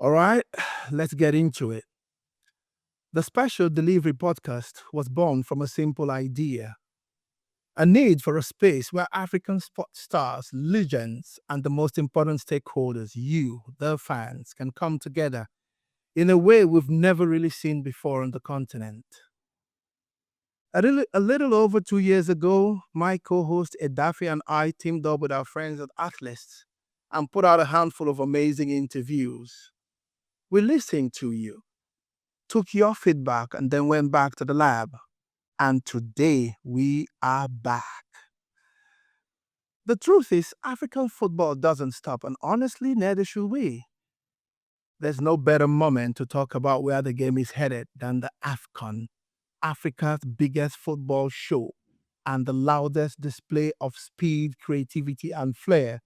All right, let's get into it. The Special Delivery podcast was born from a simple idea: a need for a space where African sports stars, legends, and the most important stakeholders, you, the fans, can come together in a way we've never really seen before on the continent. A little over 2 years ago, my co host Edafe and I teamed up with our friends at ATHLST and put out a handful of amazing interviews. We listened to you, took your feedback, and then went back to the lab. And today we are back. The truth is, African football doesn't stop, and honestly, neither should we. There's no better moment to talk about where the game is headed than the AFCON, Africa's biggest football show and the loudest display of speed, creativity, and flair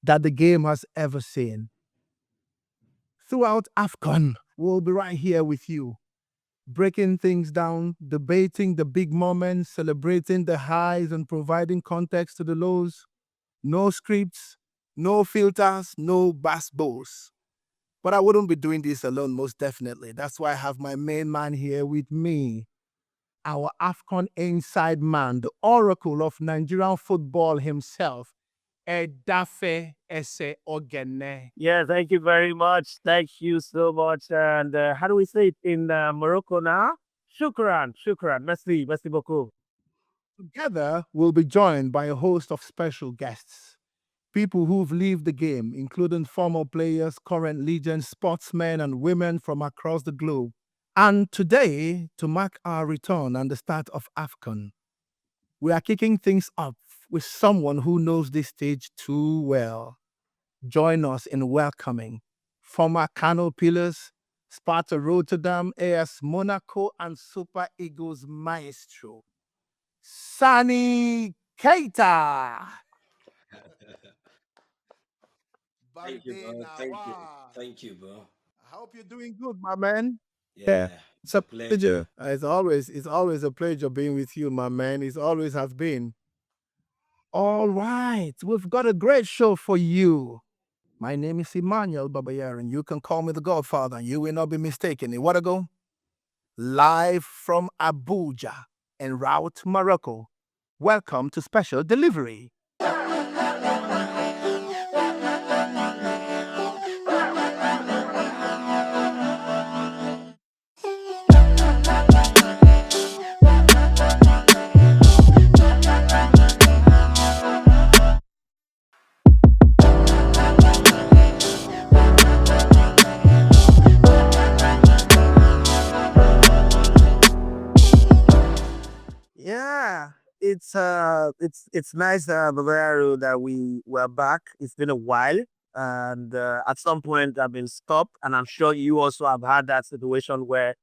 that the game has ever seen. Throughout AFCON, we'll be right here with you, breaking things down, debating the big moments, celebrating the highs, and providing context to the lows. No scripts, no filters, no bass balls. But I wouldn't be doing this alone, most definitely. That's why I have my main man here with me, our AFCON inside man, the oracle of Nigerian football himself, Edafe EseOghene. Yeah, thank you very much. Thank you so much. And how do we say it in Morocco now? Shukran, shukran. Merci beaucoup. Together, we'll be joined by a host of special guests, people who've lived the game, including former players, current legends, sportsmen, and women from across the globe. And today, to mark our return and the start of AFCON, we are kicking things off with someone who knows this stage too well. Join us in welcoming former Cano Pillars, Sparta Rotterdam, AS Monaco, and Super Eagles Maestro, Sani Kaita. Thank you, bro. Barbina, Thank you. wow. Thank you, bro. I hope you're doing good, my man. Yeah, Yeah, it's it's a a pleasure. pleasure. It's always a pleasure being with you, my man. It always has been. All right, we've got a great show for you. My name is Emmanuel Babayaro, and you can call me the Godfather, and you will not be mistaken. In what I go? Live from Abuja en route Morocco. Welcome to Special Delivery. Yeah, it's nice, Babayaro, that we were back. It's been a while, and at some point I've been stopped, and I'm sure you also have had that situation where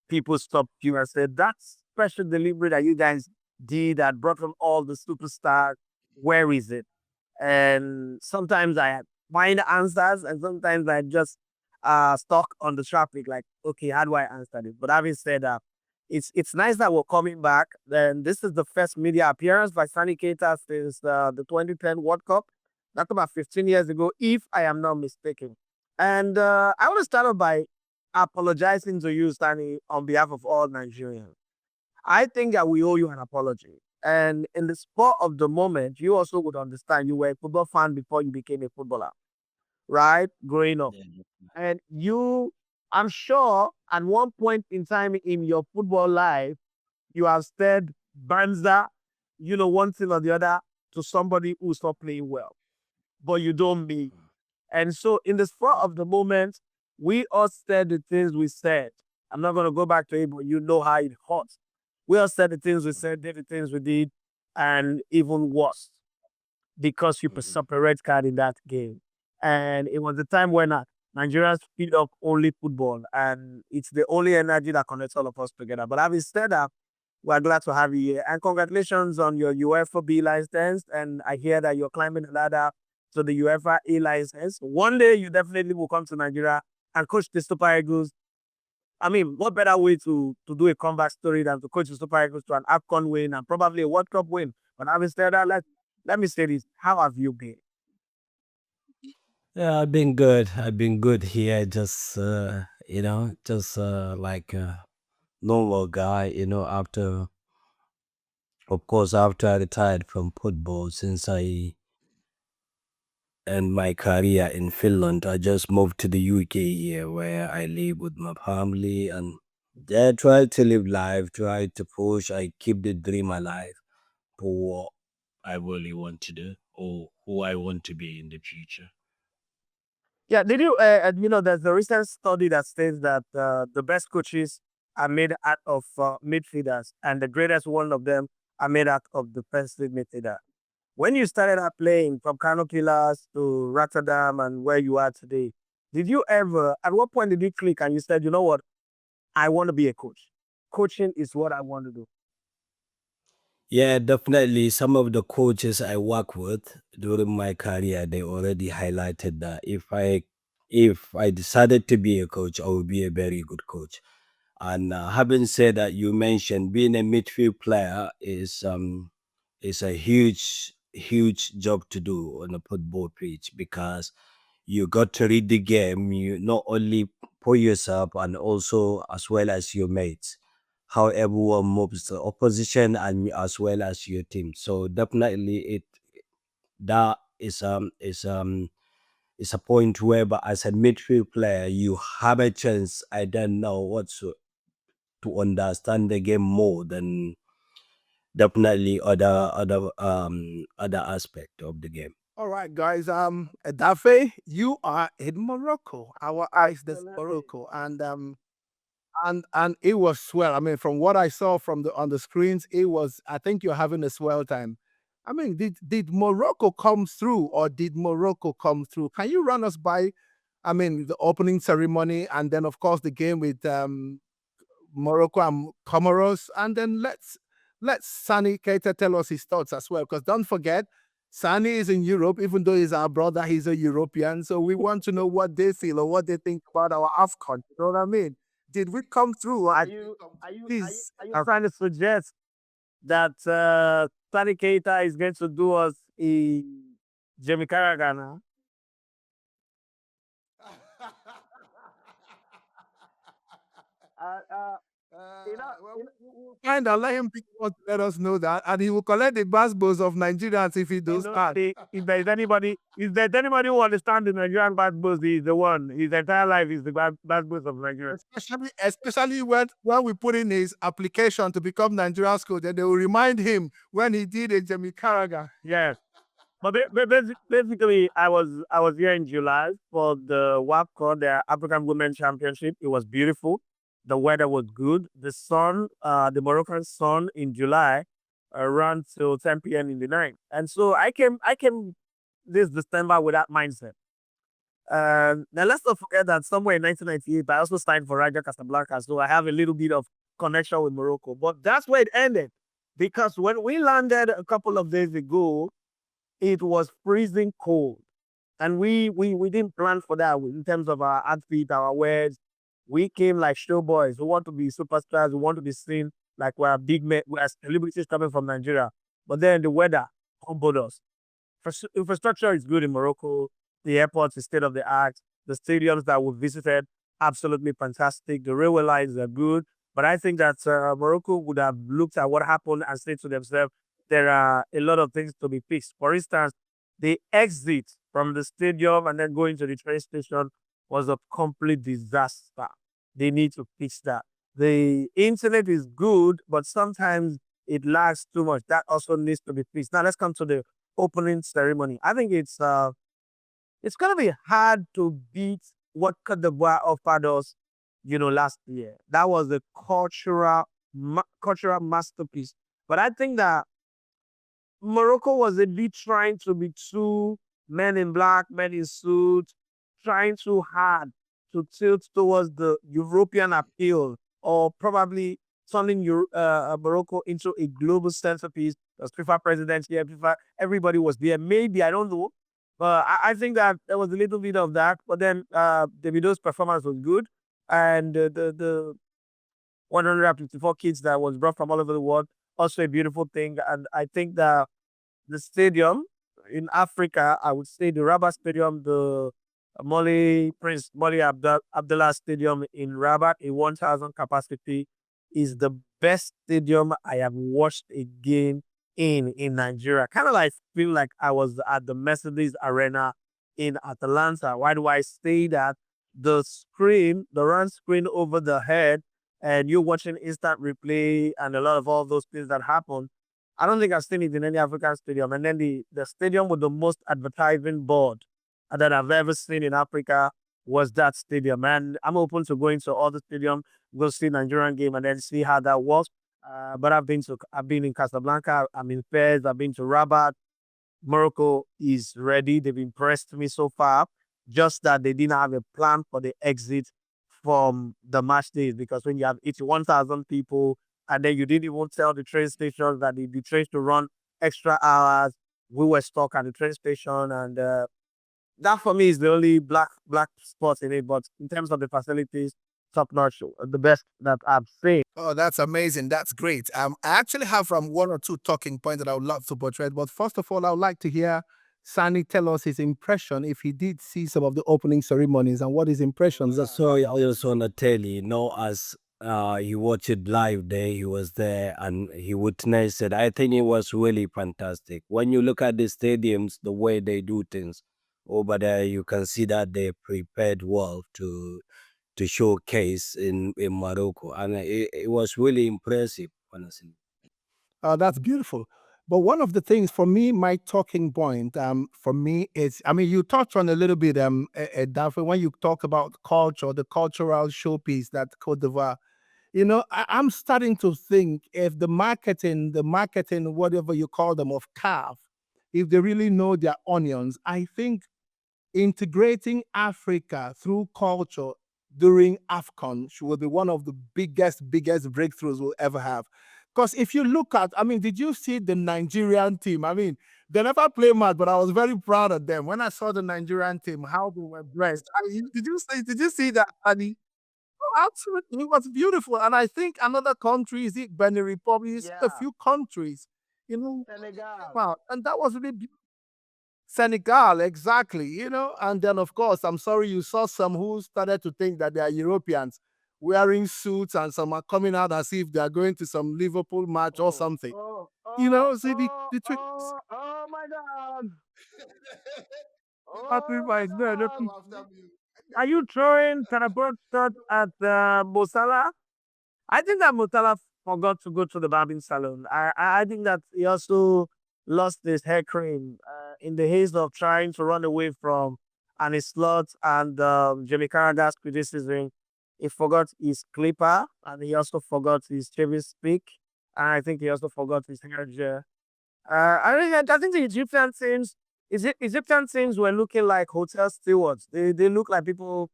people stopped you and said that special delivery that you guys did that brought on all the superstars. Where is it? And sometimes I find answers, and sometimes I just stuck on the traffic. Like, okay, how do I answer this? But having said that, it's nice that we're coming back. Then this is the first media appearance by Sani Kaita since the 2010 World Cup. That's about 15 years ago, if I am not mistaken. And I want to start off by apologizing to you, Sani, on behalf of all Nigerians. I think that we owe you an apology. And in the spur of the moment, you also would understand you were a football fan before you became a footballer, right? Growing up. Yeah. And you, I'm sure, at one point in time in your football life, you have said Banza, one thing or the other to somebody who's not playing well, but you don't mean. And so, in the spur of the moment, we all said the things we said. I'm not going to go back to it, but you know how it hurts. We all said the things we said, did the things we did, and even worse, because you put Mhm. up a red card in that game. And it was a time when Nigerians feed up only football, and it's the only energy that connects all of us together. But having said that, we're glad to have you here. And congratulations on your UEFA B license. And I hear that you're climbing the ladder to the UEFA A license. One day you definitely will come to Nigeria and coach the Super Eagles. I mean, what better way to do a comeback story than to coach the Super Eagles to an AFCON win and probably a World Cup win? But having said that, let me say this. How have you been? Yeah, I've been good. I've been good here. Just just like a normal guy. Of course, after I retired from football, since I end my career in Finland, I just moved to the UK here, where I live with my family and yeah, try to live life, try to push. I keep the dream alive for what I really want to do or who I want to be in the future. Yeah, did you? There's a recent study that says that the best coaches are made out of midfielders, and the greatest one of them are made out of defensive midfielder. When you started out playing from Kano Pillars to Rotterdam and where you are today, did you ever? At what point did you click and you said, you know what, I want to be a coach. Coaching is what I want to do. Yeah, definitely. Some of the coaches I work with during my career, they already highlighted that if I decided to be a coach, I would be a very good coach. And having said that, you mentioned being a midfield player is a huge job to do on a football pitch because you got to read the game. You not only for yourself and also as well as your mates, how everyone moves the opposition and as well as your team. So definitely that is a point where, but as a midfield player, you have a chance. I don't know to understand the game more than definitely other aspect of the game. All right, guys. Edafe, you are in Morocco. Our eyes, this Morocco, and it was swell. I mean, from what I saw from the on the screens, it was. I think you're having a swell time. I mean, did Morocco come through, or did Morocco come through? Can you run us by? I mean, the opening ceremony, and then of course the game with Morocco and Comoros, and then let's Sani Kaita tell us his thoughts as well. Because don't forget, Sani is in Europe, even though he's our brother, he's a European. So we want to know what they feel or what they think about our AFCON. You know what I mean? Did we come through? Are And you are you are you please, are you trying to suggest that Sani Keita is going to do us a Jamie Carragher now? Uh, uh, well, we'll find out. Let him pick one to let us know that, and he will collect the basketballs of Nigerians if he does that. if there's anybody who understands the Nigerian bad buzz, he's the one. His entire life is the bad buzz of Nigeria. Especially when we put in his application to become Nigeria's coach, and they will remind him when he did a Jamie Carragher. Yes. But basically, I was here in July for the WAPCO, the African Women Championship. It was beautiful. The weather was good. The Moroccan sun in July, ran till 10 p.m. in the night. And so I came this December with that mindset. Now let's not forget that somewhere in 1998, I also signed for Raja Casablanca, so I have a little bit of connection with Morocco. But that's where it ended, because when we landed a couple of days ago, it was freezing cold, and we didn't plan for that in terms of our outfit, our wears. We came like show boys. We want to be superstars. We want to be seen like we're big men, we're celebrities coming from Nigeria. But then the weather humbled us. Infrastructure is good in Morocco. The airport is state of the art. The stadiums that we visited, absolutely fantastic. The railway lines are good. But I think that Morocco would have looked at what happened and said to themselves, there are a lot of things to be fixed. For instance, the exit from the stadium and then going to the train station was a complete disaster. They need to fix that. The internet is good, but sometimes it lags too much. That also needs to be fixed. Now let's come to the opening ceremony. I think it's gonna be hard to beat what Cote d'Ivoire offered us, last year. That was a cultural masterpiece. But I think that Morocco was a bit trying to be too men in black, men in suits, trying too hard to tilt towards the European appeal, or probably turning Morocco into a global centerpiece. There's FIFA presidents here, FIFA, everybody was there. Maybe, I don't know. But I think that there was a little bit of that. But then Davido's performance was good. And the 154 kids that was brought from all over the world, also a beautiful thing. And I think that the stadium in Africa, I would say the Rabat Stadium, the Prince Molly Abdullah Stadium in Rabat, a 1,000 capacity, is the best stadium I have watched a game in Nigeria. Kind of like feel like I was at the Mercedes Arena in Atlanta. Why do I say that? The screen, the run screen over the head, and you're watching instant replay and a lot of all those things that happen. I don't think I've seen it in any African stadium. And then the stadium with the most advertising board that I've ever seen in Africa was that stadium. And I'm open to going to other stadium, go see Nigerian game, and then see how that works. But I've been in Casablanca, I'm in Fez, I've been to Rabat. Morocco is ready. They've impressed me so far. Just that they didn't have a plan for the exit from the match days, because when you have 81,000 people and then you didn't even tell the train stations that the trains to run extra hours, we were stuck at the train station, and that for me is the only black spot in it. But in terms of the facilities, top notch, the best that I've seen. Oh, that's amazing. That's great. I actually have one or two talking points that I would love to portray. But first of all, I would like to hear Sani tell us his impression if he did see some of the opening ceremonies and what his impressions are. So I just want to tell you, as he watched it live there, he was there and he witnessed it. I think it was really fantastic. When you look at the stadiums, the way they do things over there, you can see that they prepared well to showcase in Morocco, and it was really impressive, honestly. That's beautiful. But one of the things for me, my talking point, for me is, I mean, you touched on a little bit, Edafe, when you talk about culture, the cultural showpiece that Cote d'Ivoire. I'm starting to think if the marketing, whatever you call them, of CAF, if they really know their onions, I think integrating Africa through culture during AFCON will be one of the biggest breakthroughs we'll ever have. Because if you look at, I mean, did you see the Nigerian team? I mean, they never play much, but I was very proud of them when I saw the Nigerian team, how they were dressed. I mean, did you see that, Annie? Oh, absolutely, it was beautiful. And I think another country, is it Benin Republic? You see a Yeah, few countries, Senegal. wow, and that was really Senegal, exactly, and then of course, I'm sorry you saw some who started to think that they are Europeans wearing suits, and some are coming out as if they are going to some Liverpool match or Oh, something. oh, You oh, know, see oh, the trick. oh, oh my God. Battery Oh my might no, no, God. Are you throwing catapult shot at Mo Salah? I think that Mutala forgot to go to the barbing salon. I think that he also lost his hair cream in the haste of trying to run away from an slot and Jamie Carragher's criticism. He forgot his clipper, and he also forgot his shaving stick, and I think he also forgot his hair gel. I think the Egyptian teams were looking like hotel stewards. They look like people,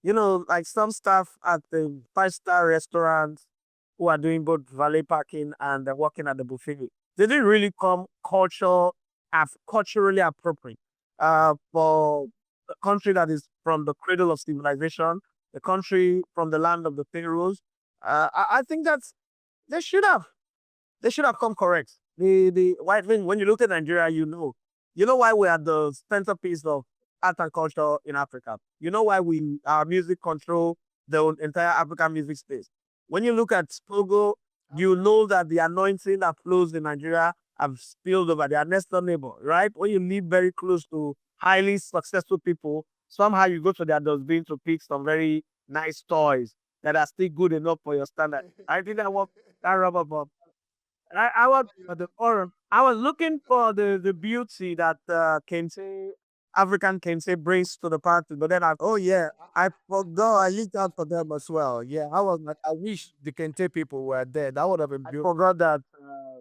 like some staff at the five-star restaurant who are doing both valet parking and working at the buffet. They didn't really come culturally appropriate for a country that is from the cradle of civilization, the country from the land of the pharaohs. I think that they should have they should have come correct. The white thing, when you look at Nigeria, you know why we are the centerpiece of art and culture in Africa. You know why our music control the entire African music space. When you look at Togo, you know that the anointing that flows in Nigeria have spilled over their next door neighbor, right? When you live very close to highly successful people, somehow you go to their dustbin to pick some very nice toys that are still good enough for your standard. I think that rubber band. I was looking for the beauty that Kente, African Kente brings to the party, but then Oh yeah, I forgot. I looked out for them as well. Yeah, I was like, I wish the Kente people were there. That would have been I beautiful. forgot that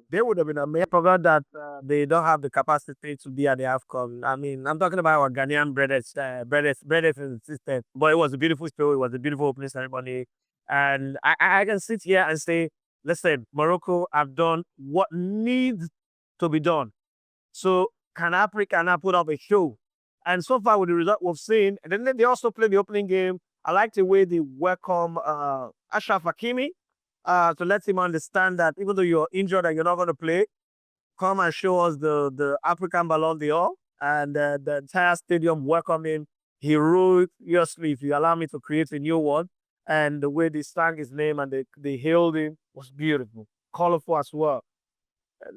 They would have been I amazing. forgot that they don't have the capacity to be at the AFCON. I mean, I'm talking about our Ghanaian Brothers and sisters. But it was a beautiful show. It was a beautiful opening ceremony, and I can sit here and say, listen, Morocco have done what needs to be done. So can Africa now put up a show? And so far with the result we've seen, and then they also played the opening game. I like the way they welcome Ashraf Hakimi to let him understand that even though you're injured and you're not going to play, come and show us the African Ballon d'Or. And the entire stadium welcomed him. heroically, if you allow me to create a new one. And the way they sang his name and they hailed him was beautiful, colorful as well.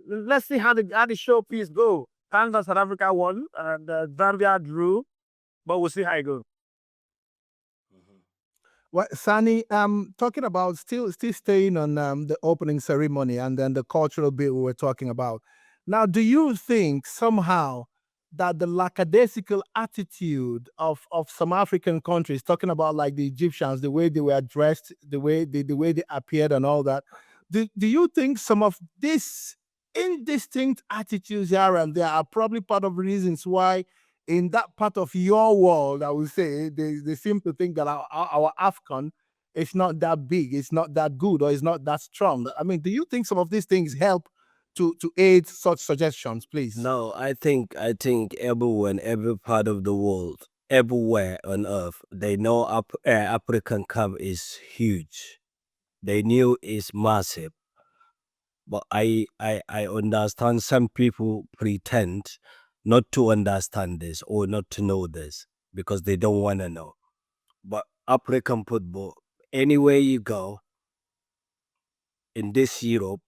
Let's see how the showpiece go. Thank God South Africa won and Zambia drew, but we'll see how it goes. Well, Sani, talking about still staying on the opening ceremony and then the cultural bit we were talking about. Now, do you think somehow that the lackadaisical attitude of some African countries, talking about like the Egyptians, the way they were dressed, the way they appeared, and all that, do you think some of these indistinct attitudes here and there are probably part of the reasons why in that part of your world, I would say, they seem to think that our AFCON is not that big, it's not that good, or it's not that strong. I mean, do you think some of these things help to aid such suggestions, please? No, I think everyone, every part of the world, everywhere on earth, they know African Cup is huge. They knew it's massive. But I understand some people pretend not to understand this or not to know this because they don't want to know. But African football, anywhere you go in this Europe,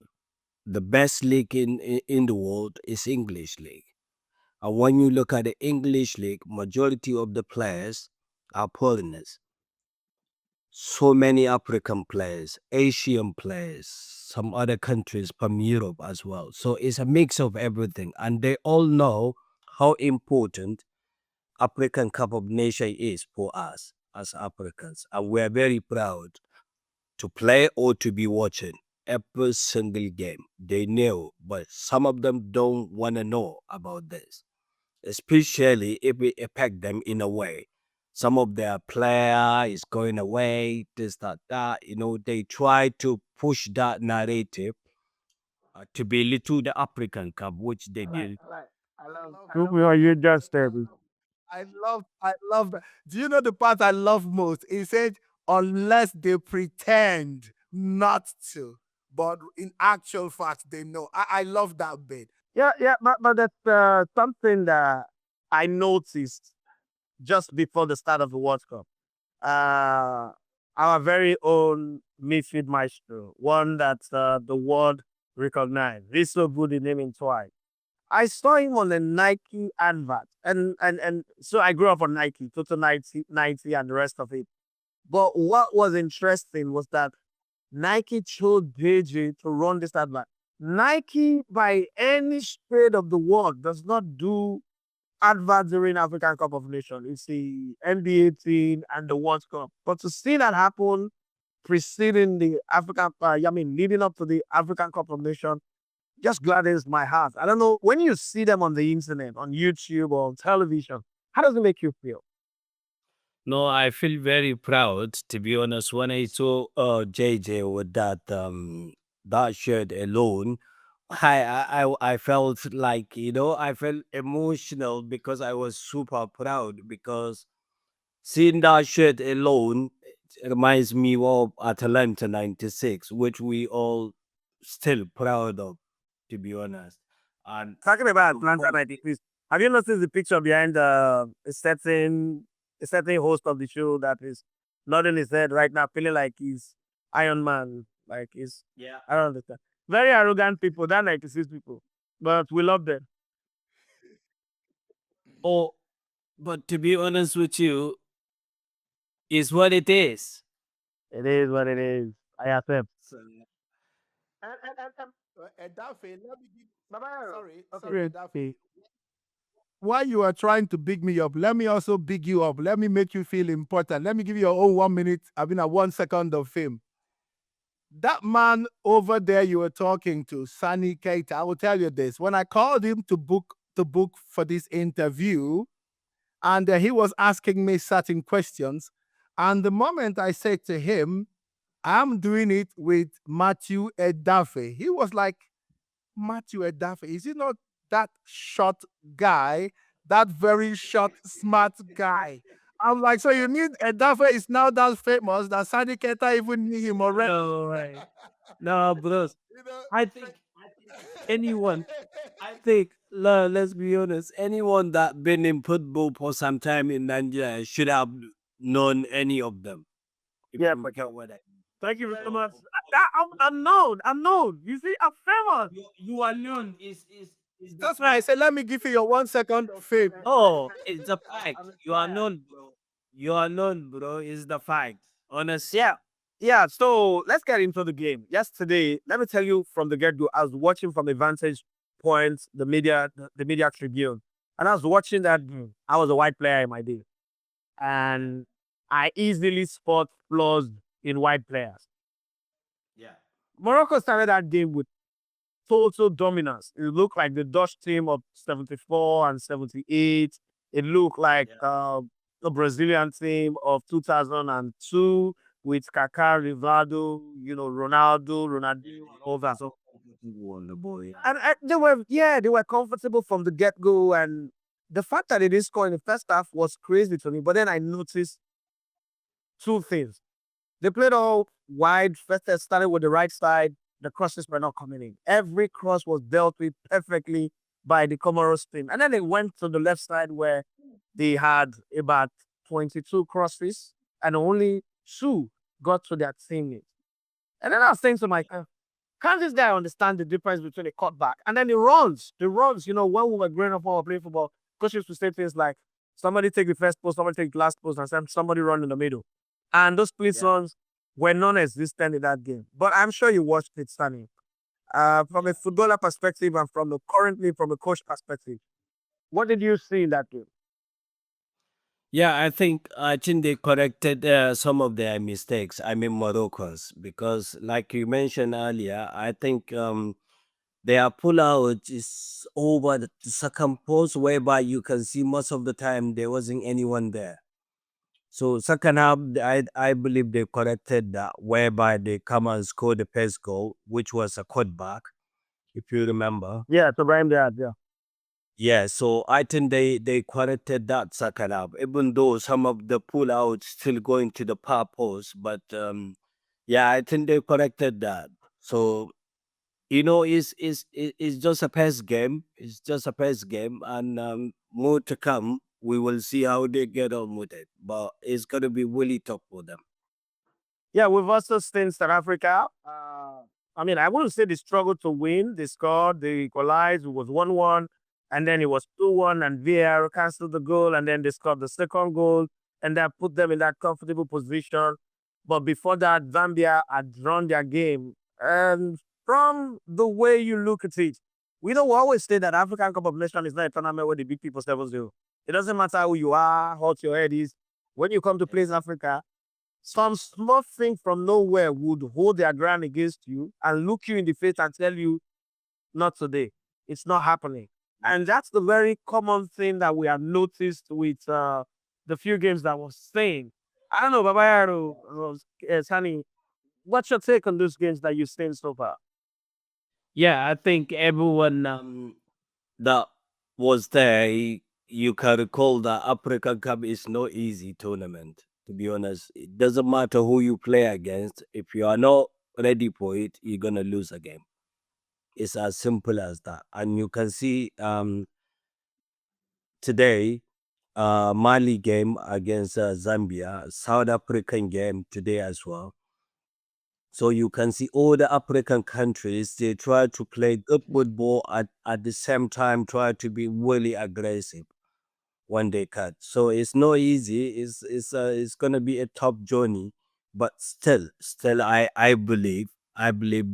the best league in the world is English league. And when you look at the English league, majority of the players are foreigners. So many African players, Asian players, some other countries from Europe as well. So it's a mix of everything. And they all know how important African Cup of Nations is for us as Africans. And we're very proud to play or to be watching every single game. They know, but some of them don't want to know about this, especially if we affect them in a way. Some of their player is going away, this, that. They try to push that narrative to belittle the African Cup, which they did. Prove me or you just there. I love that. Do you know the part I love most? He said, unless they pretend not to, but in actual fact, they know. I love that bit. Yeah, yeah, but that's something that I noticed just before the start of the World Cup. Uh, our very own midfield maestro, one that the world recognized. He's so good in naming twice. I saw him on the Nike advert, and so I grew up on Nike, Total 90, and the rest of it. But what was interesting was that Nike chose JJ to run this advert. Nike, by any shade of the world, does not do adverts during African Cup of Nations. It's the NBA team and the World Cup. But to see that happen preceding the leading up to the African Cup of Nations, just gladdens my heart. I don't know, when you see them on the internet, on YouTube or on television, how does it make you feel? No, I feel very proud, to be honest. When I saw JJ with that shirt alone, I felt like, I felt emotional because I was super proud because seeing that shirt alone, it reminds me of Atalanta 96, which we all still proud of, to be honest. And Talking about Atlanta 96, have you noticed the picture behind a certain host of the show that is nodding his head right now, feeling like he's Iron Man, like he's, yeah. I don't understand. Very arrogant people, that 96 people, but we love them. Oh, but to be honest with you, is what it is. It is what it is. I accept. So, Edafe, let me give. Babayaro. Sorry, Okay. Edafe. While you are trying to big me up, let me also big you up. Let me make you feel important. Let me give you your own 1 minute, I mean, a 1 second of fame. That man over there you were talking to, Sani Kaita, I will tell you this. When I called him to book for this interview, and he was asking me certain questions, and the moment I said to him, I'm doing it with Matthew Edafe, he was like, Matthew Edafe, is he not that short guy, that very short, smart guy? I'm like, so you mean Edafe is now that famous that Sani Keta even knew him already? no, right. No, bros. You know, I think. anyone, I think, let's be honest, anyone that been in football for some time in Nigeria should have known any of them. If Yeah, you but get what I mean. thank you very much. I'm known. I'm known. You see, I'm famous. You are known is That's why I said, let me give you your 1 second of fame. Oh, it's a fact. You are known, bro. You are known, bro. Is the fact. Honestly. Yeah. Yeah, so let's get into the game. Yesterday, let me tell you from the get-go, I was watching from the vantage point, the media tribune. And I was watching that game. I was a white player in my day. And I easily spot flaws in white players. Yeah. Morocco started that game with total dominance. It looked like the Dutch team of 74 and 78. It looked like the Brazilian team of 2002 with Kaká, Rivaldo, Ronaldinho, all that. So, Wonder boy. and they were comfortable from the get go. And the fact that they didn't score in the first half was crazy to me. But then I noticed two things. They played all wide. First, they started with the right side. The crosses were not coming in. Every cross was dealt with perfectly by the Comoros team. And then they went to the left side where they had about 22 crosses and only 2 got to their teammates. And then I was saying to myself, can't this guy understand the difference between a cutback and then the runs? The runs, when we were growing up when we were playing football, coaches would say things like, somebody take the first post, somebody take the last post, and somebody run in the middle. And those split runs were non-existent in that game. But I'm sure you watched it, Sani. From a footballer perspective and from a coach perspective, what did you see in that game? Yeah, I think they corrected some of their mistakes. I mean Moroccans, because like you mentioned earlier, I think their pullout is over the second post, whereby you can see most of the time there wasn't anyone there. So second half, I believe they corrected that, whereby they come and score the first goal, which was a cutback, if you remember. Yeah, to Brahim Diaz, yeah. Yeah, so I think they corrected that second half, even though some of the pullouts still going to the far post. But yeah, I think they corrected that. So it's just a pass game. It's just a pass game, and more to come. We will see how they get on with it, but it's gonna be really tough for them. Yeah, we've also seen South Africa. I mean, I wouldn't say they struggled to win. They scored, they equalized. It was 1-1, and then it was 2-1, and VAR canceled the goal, and then they scored the second goal, and that put them in that comfortable position. But before that, Zambia had drawn their game. And from the way you look at it, we always say that African Cup of Nations is not a tournament where the big people 7-0. It doesn't matter who you are, how hot your head is. When you come to play in Africa, some small thing from nowhere would hold their ground against you and look you in the face and tell you, not today. It's not happening. And that's the very common thing that we have noticed with the few games that was saying. I don't know, Babayaro, Sani, what's your take on those games that you've seen so far? Yeah, I think everyone that was there, you can recall that African Cup is no easy tournament. To be honest, it doesn't matter who you play against. If you are not ready for it, you're gonna lose a game. It's as simple as that. And you can see today, Mali game against Zambia, South African game today as well. So you can see all the African countries, they try to play good football at the same time, try to be really aggressive when they cut. So it's not easy. It's gonna be a tough journey, but still, I believe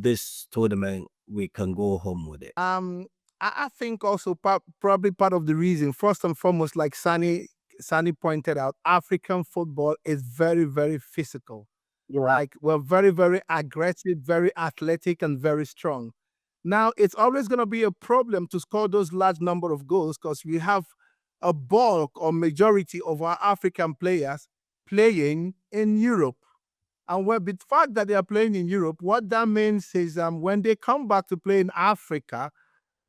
this tournament we can go home with it. I think also probably part of the reason, first and foremost, like Sani pointed out, African football is very, very physical. Like we're very, very aggressive, very athletic, and very strong. Now it's always going to be a problem to score those large number of goals because we have a bulk or majority of our African players playing in Europe. And with the fact that they are playing in Europe, what that means is when they come back to play in Africa,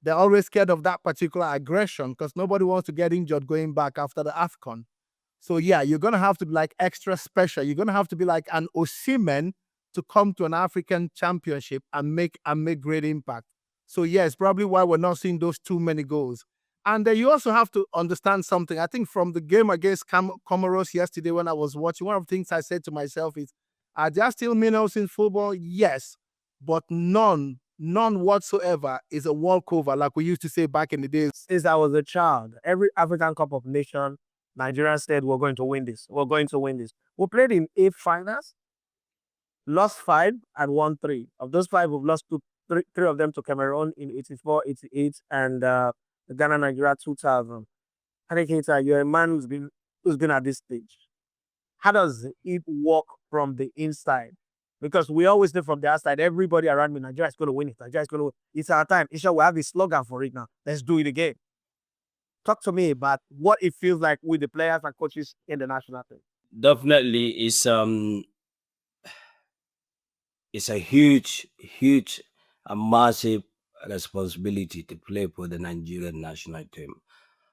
they're always scared of that particular aggression because nobody wants to get injured going back after the AFCON. So yeah, you're gonna have to be like extra special. You're gonna have to be like an Osimhen to come to an African championship and make great impact. So yes, probably why we're not seeing those too many goals. And then you also have to understand something. I think from the game against Comoros yesterday when I was watching, one of the things I said to myself is, are there still minnows in football? Yes, but none whatsoever is a walkover like we used to say back in the days. Since I was a child, every African Cup of Nation, Nigeria said we're going to win this. We're going to win this. We played in 8 finals, lost 5 and won 3. Of those 5, we've lost three of them to Cameroon in 84, 88, and Ghana, Nigeria 2000. Sani Kaita, you're a man who's been at this stage. How does it work from the inside? Because we always know from the outside, everybody around me, Nigeria is going to win it. Nigeria is going to win. It's our time. Isha, we have a slogan for it now. Let's do it again. Talk to me about what it feels like with the players and coaches in the national team. Definitely, it's a huge, a massive responsibility to play for the Nigerian national team,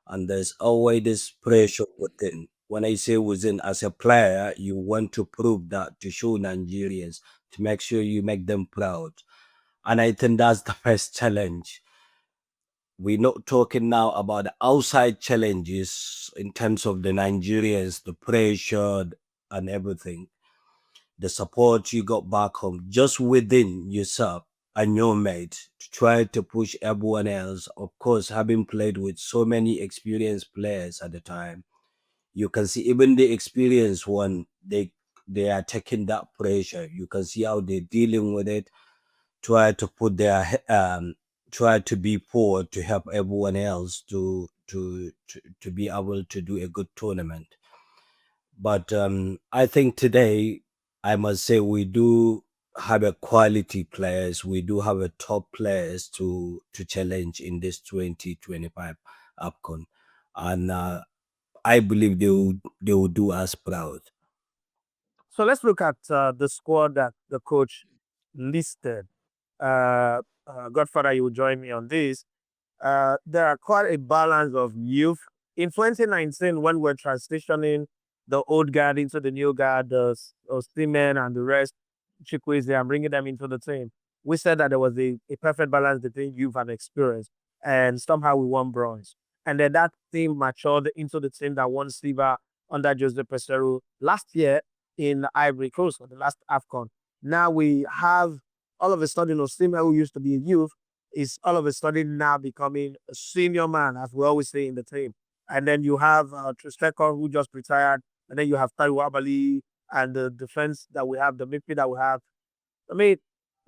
and there's always this pressure within. When I say within, as a player, you want to prove that to show Nigerians, to make sure you make them proud, and I think that's the first challenge. We're not talking now about the outside challenges in terms of the Nigerians, the pressure and everything, the support you got back home, just within yourself and your mate to try to push everyone else. Of course, having played with so many experienced players at the time, you can see even the experienced one, they are taking that pressure. You can see how they're dealing with it, try to put try to be forward to help everyone else to be able to do a good tournament. But I think today, I must say, we do have a quality players. We do have a top players to challenge in this 2025 AFCON, and I believe they will do us proud. So let's look at the squad that the coach listed. Godfather, you will join me on this. There are quite a balance of youth. In 2019, when we're transitioning the old guard into the new guard, the Osimhen and the rest, Chikwueze, and bringing them into the team, we said that there was a perfect balance between youth and experience, and somehow we won bronze. And then that team matured into the team that won silver under Jose Peseiro last year in Ivory Coast for the last AFCON. Now we have all of a sudden Osimhen, who used to be a youth, is all of a sudden now becoming a senior man, as we always say in the team. And then you have Troost-Ekong, who just retired. And then you have Taiwo Abali and the defense that we have, the midfield that we have. I mean,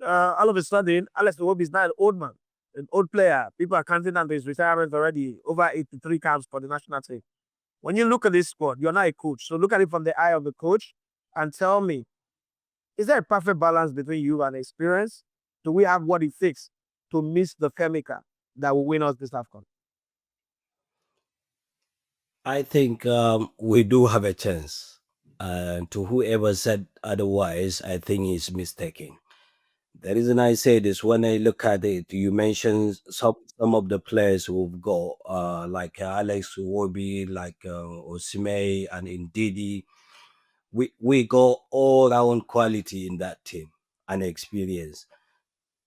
all of a sudden, Alex Iwobi is now an old man, an old player. People are counting down to his retirement already, over 83 caps for the national team. When you look at this squad, you're not a coach. So look at it from the eye of the coach and tell me, is there a perfect balance between you and experience? Do we have what it takes to miss the Femika that will win us this AFCON? I think we do have a chance. To whoever said otherwise, I think he's mistaken. The reason I say this, when I look at it, you mentioned some of the players who've got, like Alex Iwobi, like Osimhen, and Ndidi. We got all round quality in that team and experience.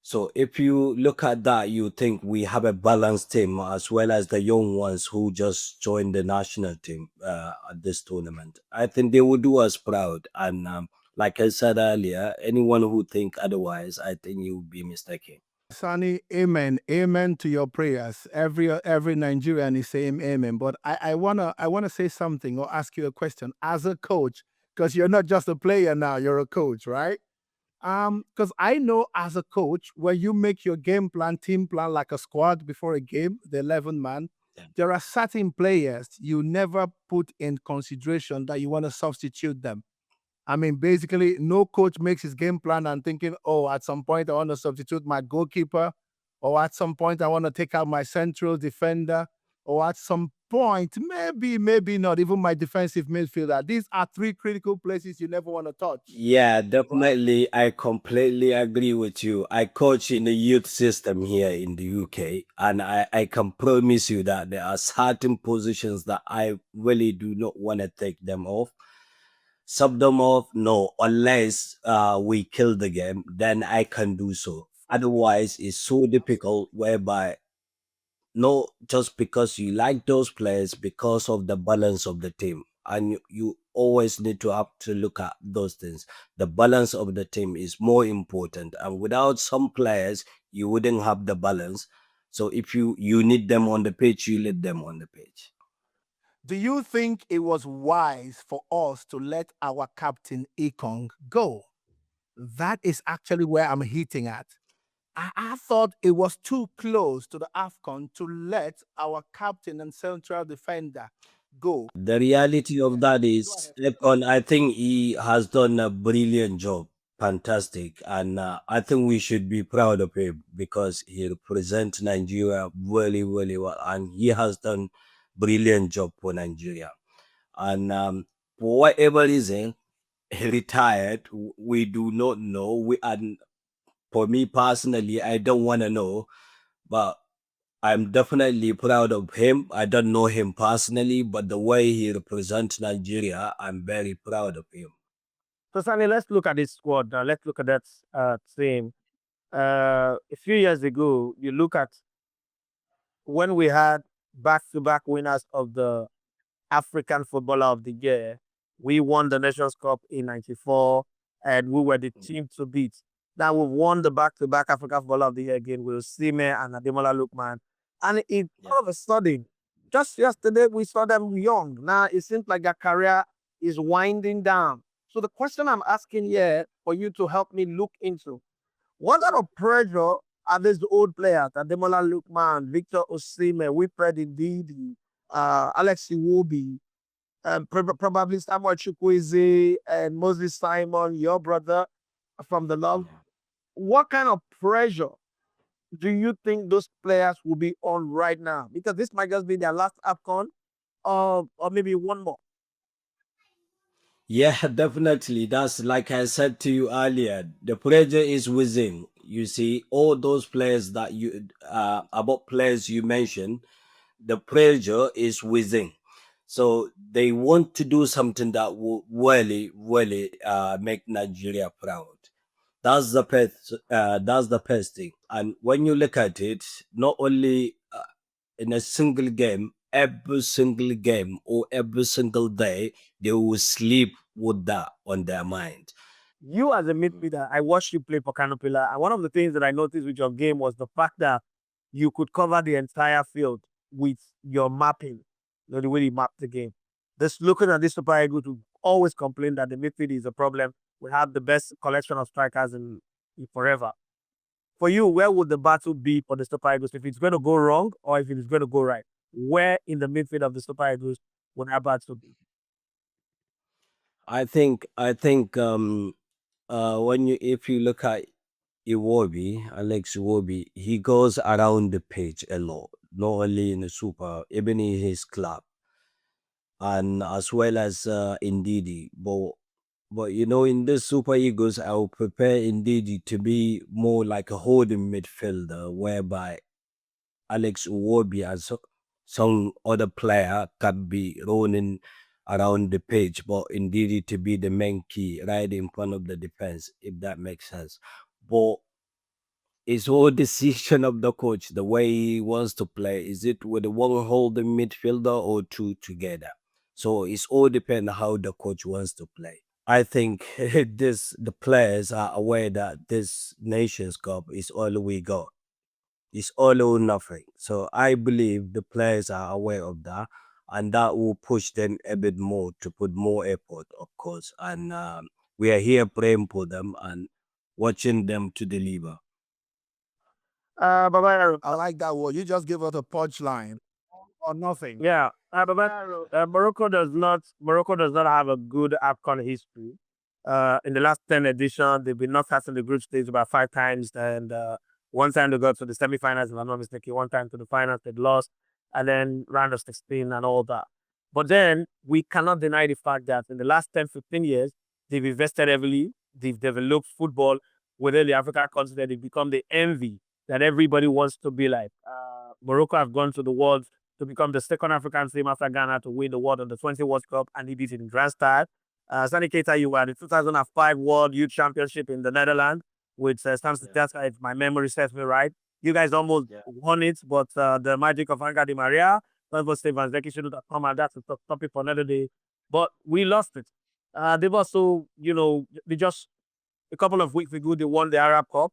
So if you look at that, you think we have a balanced team as well as the young ones who just joined the national team at this tournament. I think they will do us proud. And like I said earlier, anyone who think otherwise, I think you will be mistaken. Sani, amen. Amen to your prayers. Every Nigerian is saying amen. But I wanna say something or ask you a question as a coach, because you're not just a player now, you're a coach, right? Because I know as a coach, when you make your game plan, team plan like a squad before a game, the 11 man, Yeah. there are certain players you never put in consideration that you want to substitute them. I mean, basically, no coach makes his game plan and thinking, oh, at some point I want to substitute my goalkeeper, or at some point I want to take out my central defender, or at some point, maybe not even my defensive midfielder. These are 3 critical places you never want to touch. Yeah, definitely. I completely agree with you. I coach in the youth system here in the UK, and I can promise you that there are certain positions that I really do not want to take them off. Sub them off, no, unless we kill the game, then I can do so. Otherwise, it's so difficult whereby not just because you like those players, because of the balance of the team. And you always need to have to look at those things. The balance of the team is more important. And without some players, you wouldn't have the balance. So if you need them on the pitch, you let them on the pitch. Do you think it was wise for us to let our captain Ekong go? That is actually where I'm hitting at. I thought it was too close to the AFCON to let our captain and central defender go. The reality of Yes, that go is, ahead. Ekon, I think he has done a brilliant job, fantastic, and I think we should be proud of him because he represents Nigeria really, really well, and he has done brilliant job for Nigeria. And for whatever reason, he retired. We do not know. And for me personally, I don't want to know, but I'm definitely proud of him. I don't know him personally, but the way he represents Nigeria, I'm very proud of him. So, Sani, let's look at this squad now. Let's look at that team. A few years ago, you look at when we had back-to-back winners of the African Footballer of the Year. We won the Nations Cup in '94, and we were the team to beat. Now we've won the back-to-back African Footballer of the Year again with Osimhen and Ademola Lookman. And Yeah. all of a sudden, just yesterday, we saw them young. Now it seems like their career is winding down. So the question I'm asking here for you to help me look into, what kind of pressure are these old players, Ademola Lookman, Victor Osimhen, Wilfred Ndidi, Alex Iwobi, probably Samuel Chukwueze and Moses Simon, your brother from the Love. What kind of pressure do you think those players will be on right now? Because this might just be their last AFCON, or maybe one more. Yeah, definitely. That's like I said to you earlier. The pressure is within. You see, all those players that you about players you mentioned, the pressure is within. So they want to do something that will really, really make Nigeria proud. That's the first thing. And when you look at it, not only in a single game, every single game or every single day, they will sleep with that on their mind. You as a midfielder, I watched you play for Canopilla, and one of the things that I noticed with your game was the fact that you could cover the entire field with your mapping, the way you map the game. This looking at this Super Eagles who always complain that the midfield is a problem. We have the best collection of strikers in forever. For you, where would the battle be for the Super Eagles if it's going to go wrong or if it's going to go right? Where in the midfield of the Super Eagles would that battle be? I think when you if you look at Alex Iwobi, he goes around the pitch a lot, not only in the super, even in his club, and as well as Ndidi. But in this Super Eagles, I will prepare Ndidi to be more like a holding midfielder, whereby Alex Iwobi and some other player can be running around the pitch, but Ndidi to be the main key right in front of the defense, if that makes sense. But it's all decision of the coach, the way he wants to play. Is it with one holding midfielder or two together? So it's all depend how the coach wants to play. I think the players are aware that this Nations Cup is all we got. It's all or nothing. So I believe the players are aware of that, and that will push them a bit more to put more effort, of course. And we are here praying for them and watching them to deliver. Babayaro. I like that word. You just give us a punchline or nothing. Yeah, Morocco does not have a good AFCON history. In the last 10 editions, they've been knocked out in the group stage about 5 times, and one time they got to the semifinals, if I'm not mistaken. One time to the finals, they lost, and then round of 16 and all that. But then we cannot deny the fact that in the last 10, 15 years, they've invested heavily. They've developed football within the African continent. They've become the envy that everybody wants to be like. Morocco have gone to the world to become the second African team after Ghana to win the World Under 20 World Cup, and he did it in grand style. Sani Kaita, you were at the 2005 World Youth Championship in the Netherlands. with Stamps Theater, if my memory serves me right. You guys almost won it, but the magic of Angel Di Maria, Convo Stevens, Zeki should have come, and that's a topic for another day. But we lost it. They've also, they just a couple of weeks ago, they won the Arab Cup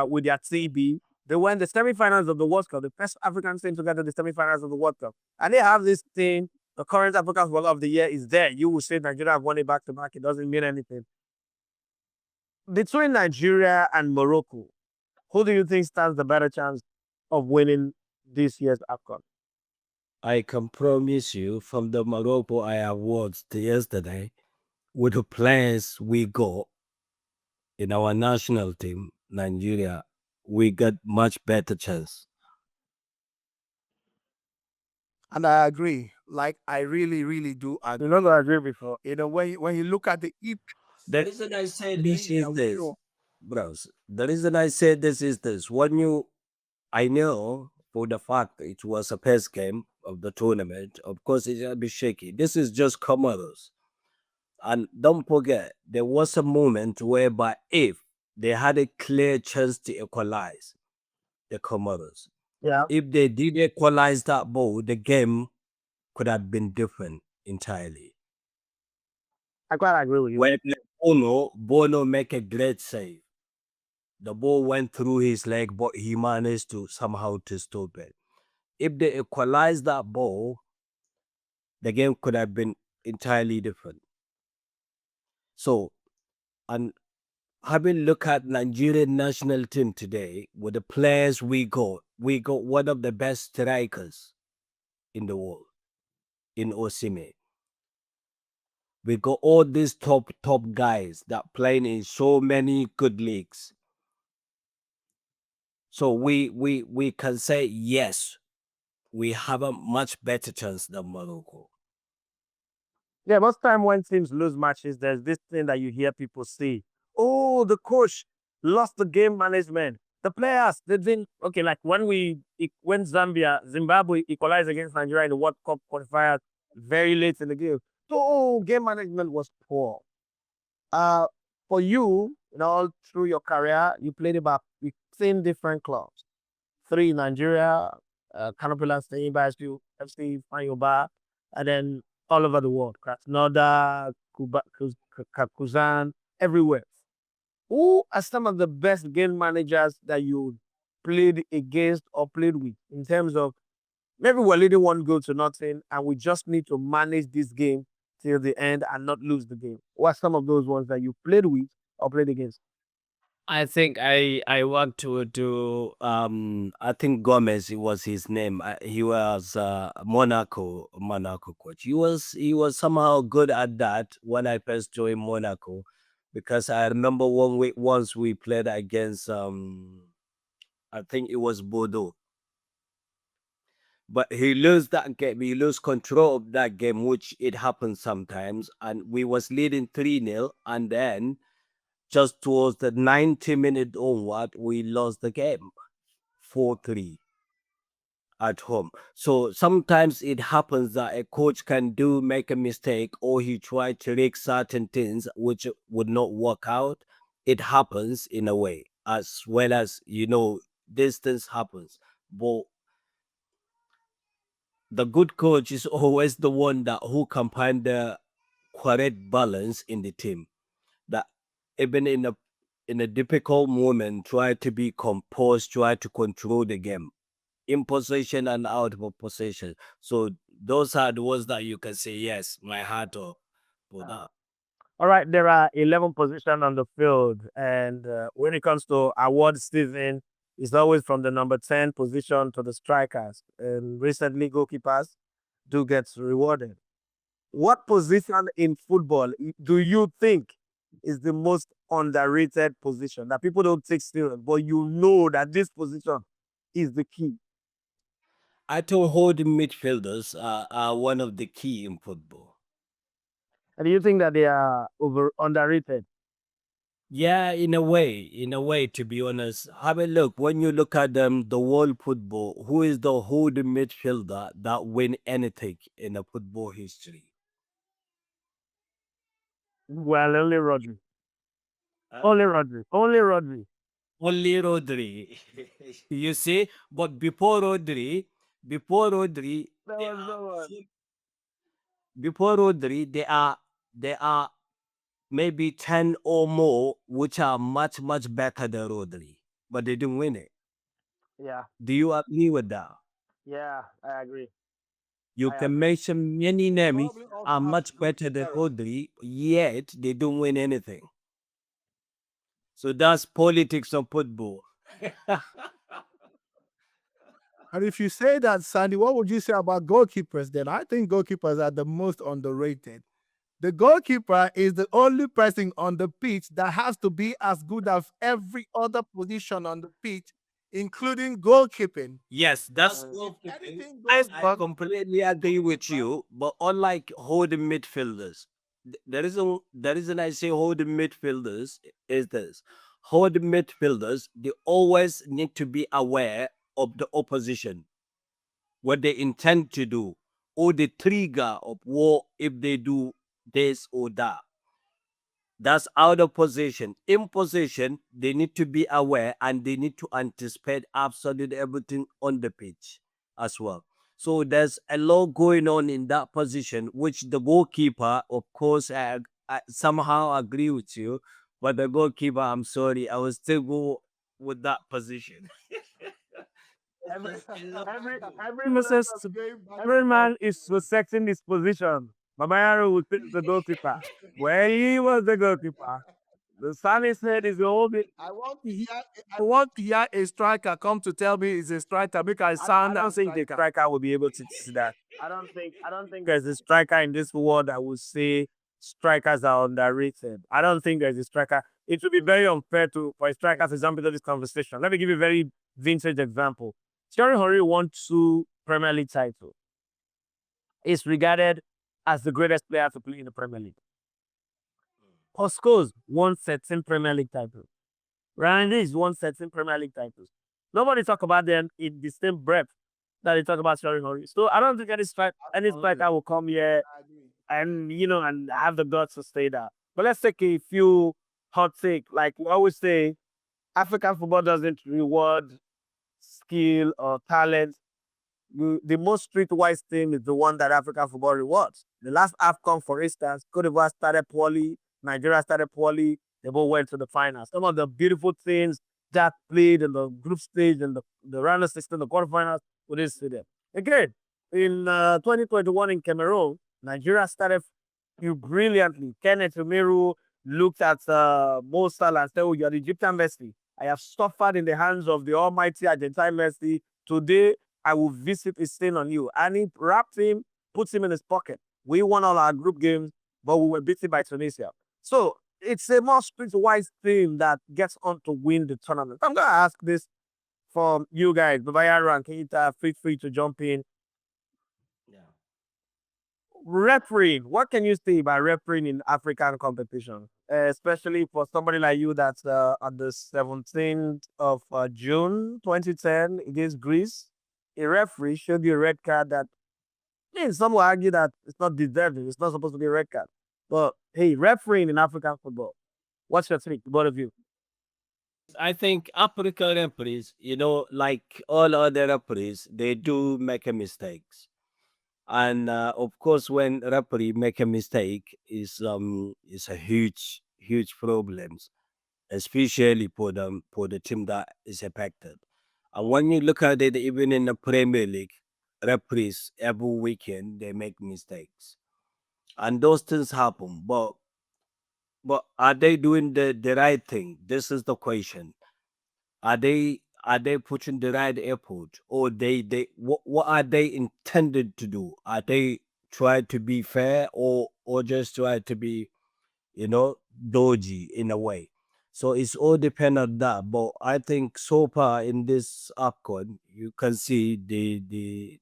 with their TB. They won the semi-finals of the World Cup, the first African team to get to the semi-finals of the World Cup. And they have this thing, the current African World of the Year is there. You will say Nigeria have won it back to back. It doesn't mean anything. Between Nigeria and Morocco, who do you think stands the better chance of winning this year's AFCON? I can promise you from the Morocco I have watched yesterday, with the players we got in our national team, Nigeria, we got much better chance. And I agree. Like I really, really do agree. You know what I agree before. When you look at the The reason I said this Yeah, is this, sure. bros. The reason I said this is this. I know for the fact it was a first game of the tournament. Of course, it's gonna be shaky. This is just Comoros. And don't forget, there was a moment whereby if they had a clear chance to equalize the Comoros, Yeah, if they did equalize that ball, the game could have been different entirely. I quite agree with you. When Bono make a great save. The ball went through his leg, but he managed to somehow to stop it. If they equalized that ball, the game could have been entirely different. So, and having look at Nigerian national team today with the players we got one of the best strikers in the world in Osime. We got all these top guys that playing in so many good leagues. So we can say yes, we have a much better chance than Morocco. Yeah, most time when teams lose matches, there's this thing that you hear people say, oh, the coach lost the game management. The players, they didn't, okay, like when Zimbabwe equalized against Nigeria in the World Cup qualifiers very late in the game. So, game management was poor. Uh, for you, all through your career, you played about 15 different clubs. 3 in Nigeria, Canopilla State, Bastu, FC, Fanyoba, and then all over the world. Krasnodar, Kazan, everywhere. Who are some of the best game managers that you played against or played with in terms of maybe we're leading 1 goal to nothing and we just need to manage this game till the end and not lose the game? What are some of those ones that you played with or played against? I think I worked to I think Gomez, it was his name. He was Monaco coach. He was somehow good at that when I first joined Monaco, because I remember once we played against I think it was Bordeaux. But he lose that game. He lose control of that game, which it happens sometimes. And we was leading 3-0, and then just towards the 90-minute onward, we lost the game 4-3 at home. So sometimes it happens that a coach can make a mistake, or he try to rig certain things which would not work out. It happens in a way, as well as these things happens. But the good coach is always the one that who can find the correct balance in the team. That even in a difficult moment, try to be composed, try to control the game in possession and out of possession. So those are the ones that you can say yes, my heart or for that. All right, there are 11 positions on the field, and when it comes to award season, it's always from the number 10 position to the strikers. And recently, goalkeepers do get rewarded. What position in football do you think is the most underrated position that people don't take serious, but you know that this position is the key? I told holding midfielders are one of the key in football. And do you think that they are underrated? Yeah, in a way, to be honest. Have a look. When you look at the world football, who is the holding midfielder that win anything in the football history? Well, only Rodri. Only Rodri. Only Rodri. Only Rodri. You see, but before Rodri, There there was are no one. before Rodri, there are maybe 10 or more which are much better than Rodri, but they didn't win it. Yeah, Do you agree with that? yeah, I agree. You I can agree. mention many names Probably also are have to much do with better than era. Rodri, yet they don't win anything. So that's politics of football. And if you say that, Sandy, what would you say about goalkeepers then? I think goalkeepers are the most underrated. The goalkeeper is the only person on the pitch that has to be as good as every other position on the pitch, including goalkeeping. Yes, that's Mm. If goalkeeping. anything Nice goes I wrong, one. completely agree with you, but unlike holding midfielders, the reason I say holding midfielders is this: holding midfielders, they always need to be aware of the opposition, what they intend to do, or the trigger of war if they do this or that. That's out of position. In position, they need to be aware and they need to anticipate absolutely everything on the pitch as well. So there's a lot going on in that position, which the goalkeeper, of course, I somehow agree with you. But the goalkeeper, I'm sorry, I will still go with that position. Every There's a lot to every do. every process every man is respecting his position. Babayaro would say the goalkeeper. When he was the goalkeeper, the Sani said is the whole bit. I want to hear a striker come to tell me he's a striker because I sound don't as think the striker. striker will be able to see that. I don't think there's a striker in this world that will say strikers are underrated. I don't think there's a striker. It would be very unfair for a striker to jump into this conversation. Let me give you a very vintage example. Thierry Henry won 2 Premier League titles. Is regarded as the greatest player to play in the Premier League. Oscars won 13 Premier League titles. Randy's won 13 Premier League titles. Nobody talk about them in the same breath that they talk about Thierry Henry. So I don't think any striker will come here and and have the guts to stay there. But let's take a few hot take. Like we always say, African football doesn't reward skill or talent. The most streetwise team is the one that African football rewards. The last AFCON, for instance, Cote d'Ivoire started poorly, Nigeria started poorly, they both went to the finals. Some of the beautiful things that played in the group stage and the round of 16, the quarterfinals, we didn't see them. Again, in 2021 in Cameroon, Nigeria started brilliantly. Kenneth Umeru looked at Mo Salah and said, "Oh, you're the Egyptian Messi. I have suffered in the hands of the almighty Argentine Messi. Today, I will visit his stain on you." And he wrapped him, puts him in his pocket. We won all our group games, but we were beaten by Tunisia. So it's a more streetwise team that gets on to win the tournament. I'm going to ask this from you guys, Babayaro and Keita. Feel free to jump in. Yeah. Refereeing, what can you say about refereeing in African competition? Especially for somebody like you that's on the 17th of June 2010 against Greece. A referee showed you a red card that, some will argue that it's not deserved. It's not supposed to be a red card. But hey, refereeing in African football, what's your take, both of you? I think African referees, like all other referees, they do make a mistakes. And of course, when referee make a mistake, is a huge problems, especially for the team that is affected. And when you look at it, even in the Premier League, referees every weekend they make mistakes, and those things happen. But are they doing the right thing? This is the question. Are they putting the right effort, or what are they intended to do? Are they try to be fair, or just try to be dodgy in a way? So it's all depend on that. But I think so far in this AFCON, you can see the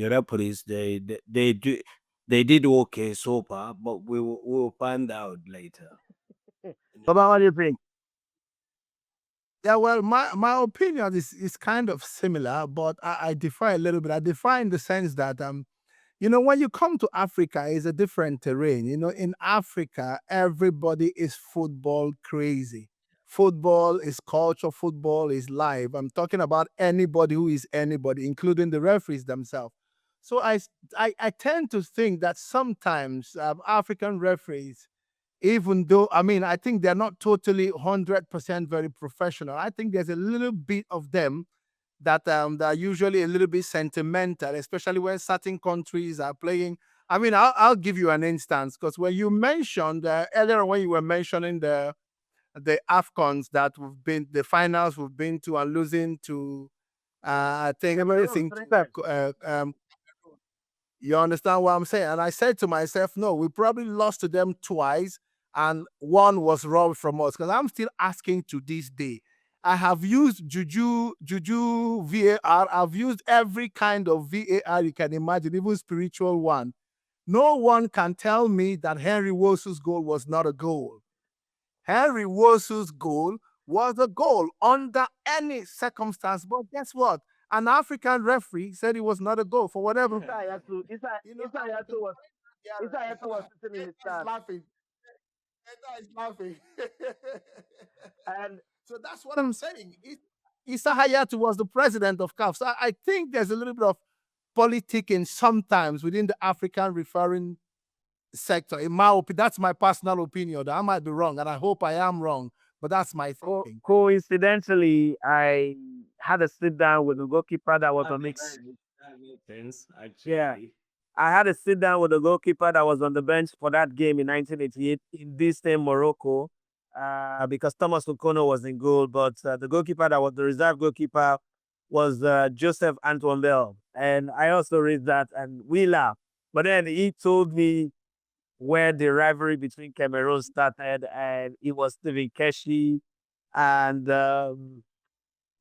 referees, they did okay so far, but we will find out later. Baba, what do you think? Yeah, well, my opinion is kind of similar, but I differ a little bit. I differ in the sense that When you come to Africa, it's a different terrain. In Africa, everybody is football crazy. Football is culture, football is life. I'm talking about anybody who is anybody, including the referees themselves. So I tend to think that sometimes African referees, even though, I mean, I think they're not totally 100% very professional. I think there's a little bit of them that are usually a little bit sentimental, especially when certain countries are playing. I mean, I'll give you an instance because when you mentioned earlier when you were mentioning the AFCONs that we've been the finals we've been to and losing to I think Cameroon, you understand what I'm saying? And I said to myself, no, we probably lost to them twice, and one was robbed from us. Because I'm still asking to this day. I have used Juju VAR. I've used every kind of VAR you can imagine, even spiritual one. No one can tell me that Henry Wosu's goal was not a goal. Henry Wosu's goal was a goal under any circumstance. But guess what? An African referee said it was not a goal for whatever. Isa Hayatou was sitting in the Is stand. laughing. Eda is laughing. And So that's what I'm saying. Issa Hayatu was the president of CAF. So I think there's a little bit of politicking sometimes within the African referring sector. In my opinion, that's my personal opinion. I might be wrong, and I hope I am wrong, but that's my thinking. coincidentally, I had a sit down with the goalkeeper that was on mix. That makes sense, Yeah. actually. I had a sit down with the goalkeeper that was on the bench for that game in 1988 in this same Morocco, because Thomas Okono was in goal, but the goalkeeper that was the reserve goalkeeper was Joseph Antoine Bell. And I also read that and we laughed. But then he told me where the rivalry between Cameroon started, and it was Stephen Keshi and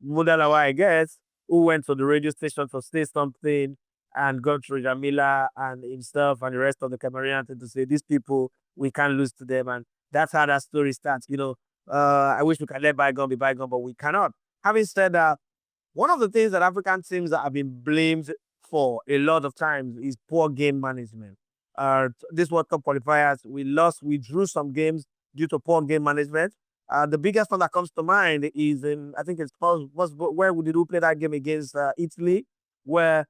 Mudalawa, I guess, who went to the radio station to say something and got through Jamila and himself and the rest of the Cameroonian to say, these people, we can't lose to them. And that's how that story starts. I wish we could let bygone be bygone, but we cannot. Having said that, one of the things that African teams that have been blamed for a lot of times is poor game management. This World Cup qualifiers, we drew some games due to poor game management. The biggest one that comes to mind is in, I think it's called, where we did we play that game against Italy, where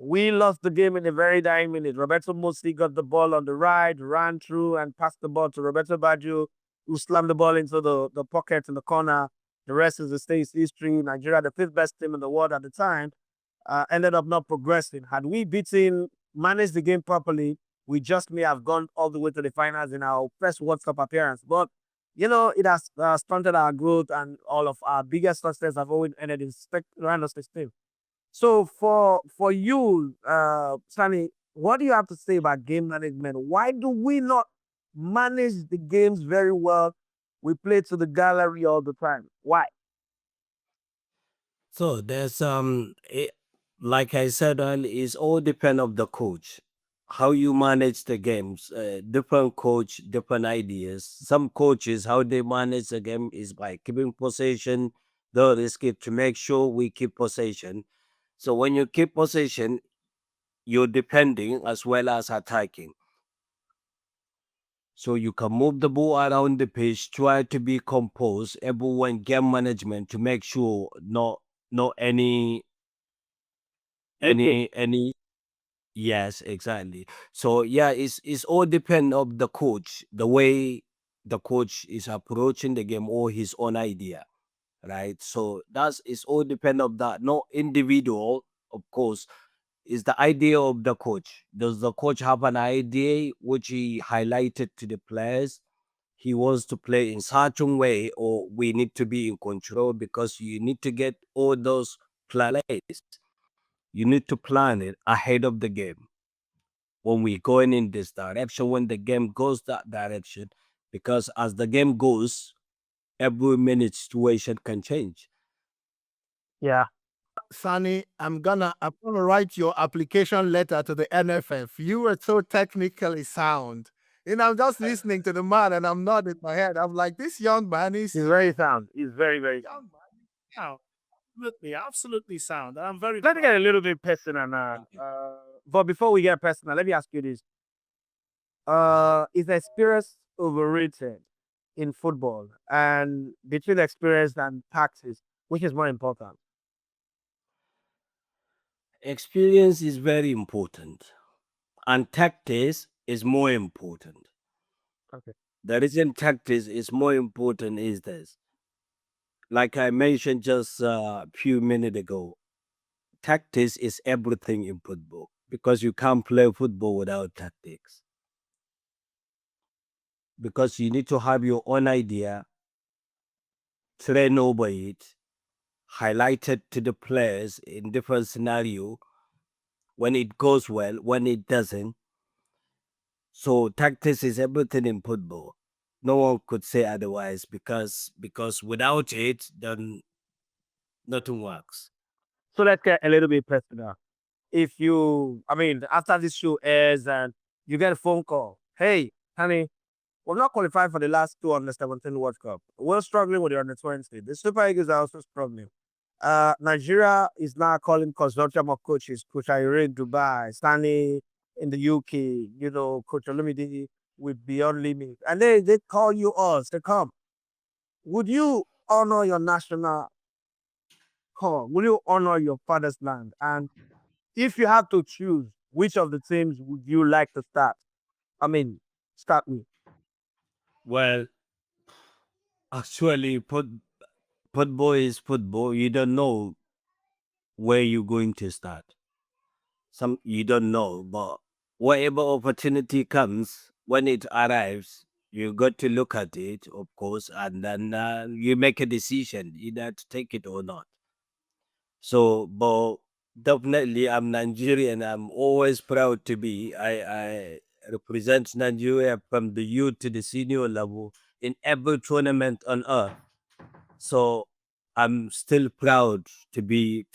we lost the game in a very dying minute. Roberto Mossi got the ball on the right, ran through and passed the ball to Roberto Baggio, who slammed the ball into the pocket in the corner. The rest is the state's history. Nigeria, the fifth best team in the world at the time, ended up not progressing. Had we managed the game properly, we just may have gone all the way to the finals in our first World Cup appearance. But it has stunted our growth, and all of our biggest success have always ended in random 16. So for you, Sani, what do you have to say about game management? Why do we not manage the games very well? We play to the gallery all the time. Why? So there's like I said earlier, it's all depend of the coach. How you manage the games. Different coach, different ideas. Some coaches, how they manage the game is by keeping possession. The risk is to make sure we keep possession. So when you keep possession, you're defending as well as attacking. So you can move the ball around the pitch, try to be composed, everyone game management to make sure no any yes, exactly. So yeah, it's all depend of the coach, the way the coach is approaching the game or his own idea, right? So that's it's all depend of that. No individual, of course, is the idea of the coach. Does the coach have an idea which he highlighted to the players? He wants to play in certain way, or we need to be in control because you need to get all those plays. You need to plan it ahead of the game. When we're going in this direction, when the game goes that direction, because as the game goes, every minute situation can change. Yeah. Sani, I'm gonna write your application letter to the NFF. You were so technically sound. I'm just listening to the man and I'm nodding my head. I'm like, this young man is He's very sound. He's very, very sound. young man. Sound. Absolutely, absolutely sound. And I'm very Let me get a little bit personal now. But before we get personal, let me ask you this: is experience overrated in football? And between experience and tactics, which is more important? Experience is very important, and tactics is more important. Okay. The reason tactics is more important is this. Like I mentioned just a few minutes ago, tactics is everything in football because you can't play football without tactics. Because you need to have your own idea, train over it, highlight it to the players in different scenario when it goes well, when it doesn't. So tactics is everything in football. No one could say otherwise because without it, then nothing works. So let's get a little bit personal. If you, I mean, after this show airs and you get a phone call, hey, honey, we're not qualified for the last two under-17 World Cup. We're struggling with the under-20. The Super Eagles are also struggling. Nigeria is now calling consortium of coaches, Coach Ayere in Dubai, Sani in the UK, Coach Olumide with Beyond Limit. And they call you us to come. Would you honor your national call? Will you honor your father's land? And if you have to choose, which of the teams would you like to start? I mean, start with. Well, actually, football is football. You don't know where you're going to start. Some you don't know, but whatever opportunity comes when it arrives, you got to look at it, of course, and then you make a decision either to take it or not. So, but definitely, I'm Nigerian. I'm always proud to be. I represent Nigeria from the youth to the senior level in every tournament on earth. So I'm still proud to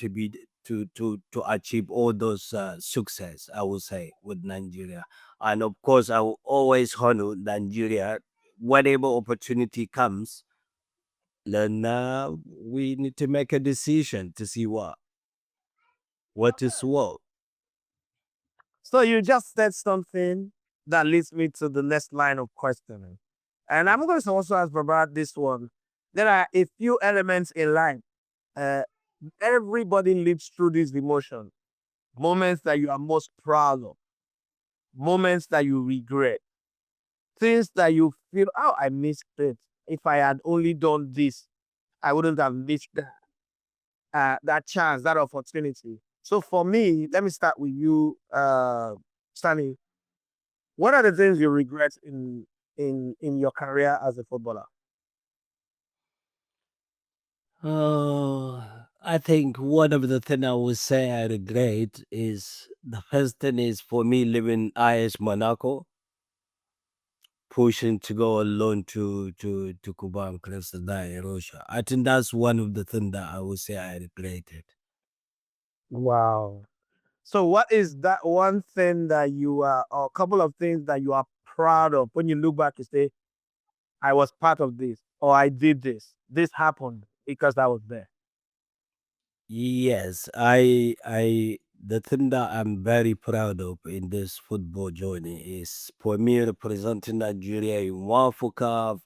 achieve all those success. I would say with Nigeria, and of course, I will always honor Nigeria. Whatever opportunity comes, then we need to make a decision to see what is what. So you just said something that leads me to the next line of questioning. And I'm going to also ask about this one. There are a few elements in life. Uh, everybody lives through these emotions. Moments that you are most proud of, moments that you regret, things that you feel, oh, I missed it. If I had only done this, I wouldn't have missed that chance, that opportunity. So for me, let me start with you, Stanley. What are the things you regret in your career as a footballer? I think one of the thing I would say I regret is the first thing is for me living IS Monaco, pushing to go alone to Cuba and Krasnodar, Russia. I think that's one of the things that I would say I regretted. Wow. So what is that one thing that you are, or a couple of things that you are proud of when you look back and say, I was part of this, or I did this. This happened because I was there. Yes, the thing that I'm very proud of in this football journey is for me representing Nigeria in Wafu Cup,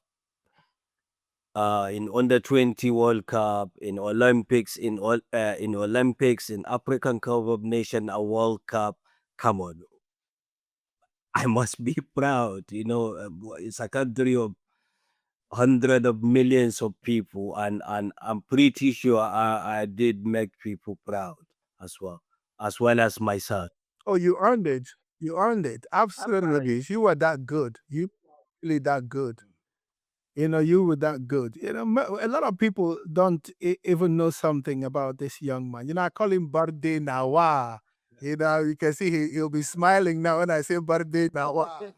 in under 20 World Cup, in Olympics, in Olympics, in African Cup of Nation, a World Cup. Come on, I must be proud. It's a country of hundred of millions of people, and I'm pretty sure I did make people proud as well as myself. Oh, you earned it. You earned it. Absolutely. You were that good. You really that good. You were that good. A lot of people don't even know something about this young man. I call him Barde Nawa. You can see he'll be smiling now when I say Barde Nawa.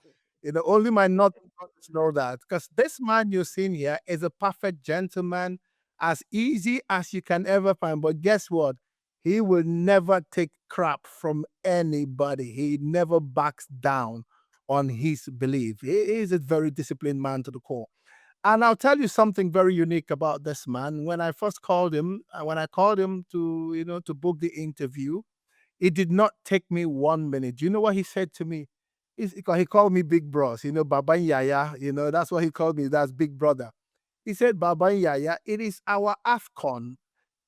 Only my not know that because this man you're seeing here is a perfect gentleman, as easy as you can ever find. But guess what? He will never take crap from anybody. He never backs down on his belief. He is a very disciplined man to the core. And I'll tell you something very unique about this man. When I first called him, when I called him to book the interview, It did not take me 1 minute. Do you know what he said to me? He called me Big Bros, Baba Yaya, that's what he called me. That's Big Brother. He said, Baba Yaya, it is our AFCON.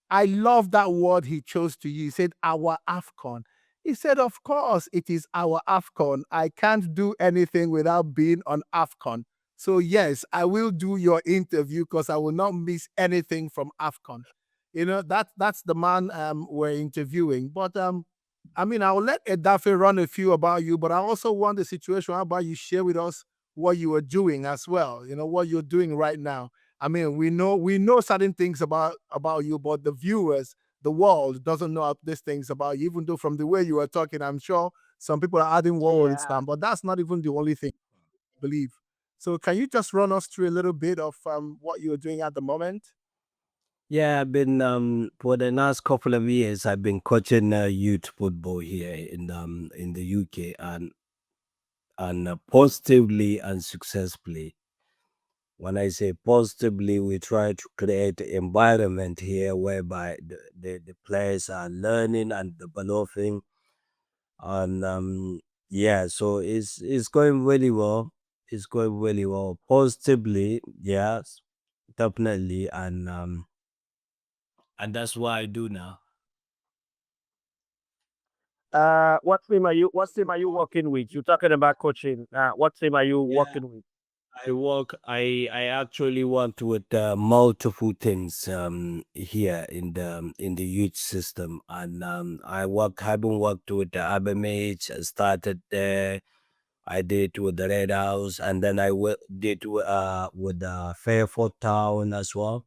I love that word he chose to use. He said, our AFCON. He said, of course, it is our AFCON. I can't do anything without being on AFCON. So, yes, I will do your interview because I will not miss anything from AFCON. That's the man we're interviewing. But I'll let Edafe run a few about you, but I also want the situation. How about you share with us what you are doing as well? What you're doing right now. We know certain things about you, but the viewers, the world doesn't know these things about you. Even though from the way you were talking, I'm sure some people are adding words Yeah. down, but that's not even the only thing I believe. So can you just run us through a little bit of what you're doing at the moment? Yeah, I've been for the last couple of years I've been coaching youth football here in the UK, and positively and successfully. When I say positively, we try to create an environment here whereby the players are learning and developing, and yeah, so it's going really well. It's going really well positively, yes, definitely, and that's what I do now. What team are you working with? You're talking about coaching. What team are you Yeah, working with? I actually worked with multiple things here in the youth system, and having worked with the Abamage. I started there. I did with the Red House, and then did with Fairford Town as well.